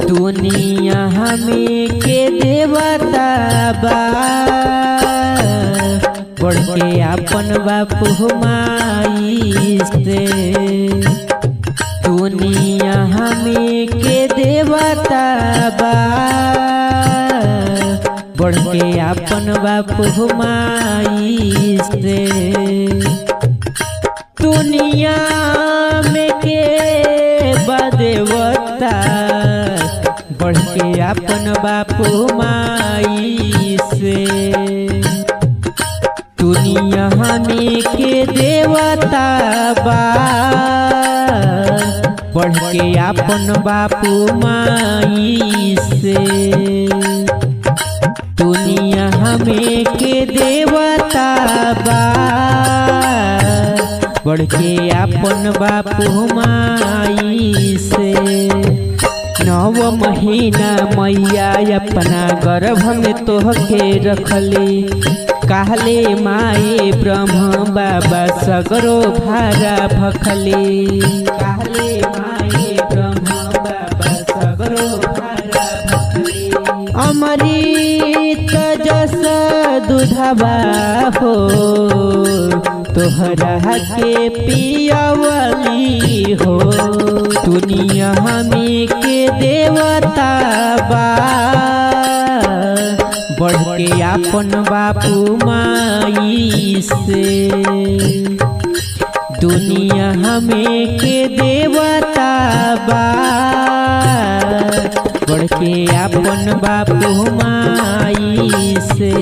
दुनिया हमें के देवता बा बढ़ के अपन बापू माई से। दुनिया हमें के देवता बा बढ़ के अपन बापू माई से। दुनिया में के देवता बढ़ के अपन बापू माई से। दुनिया हमें के देवता बा बढ़ के अपन बापू माई से। दुनिया हमें के देवता बा बढ़ के अपन बापू माई से। 9 महीना मैया अपना गर्भ में तोहके रखली। कहले माए ब्रह्म बाबा सगरो भारा भखली। कहले माए ब्रह्म बाबा सगरो भारा भखली। अमृत जस दूधवा हो तोहरा के पियावली हो। दुनिया हमें के देवता बा बढ़ के अपन बापू माई से। दुनिया हमें के देवता बा बढ़ के अपन बापू माई से।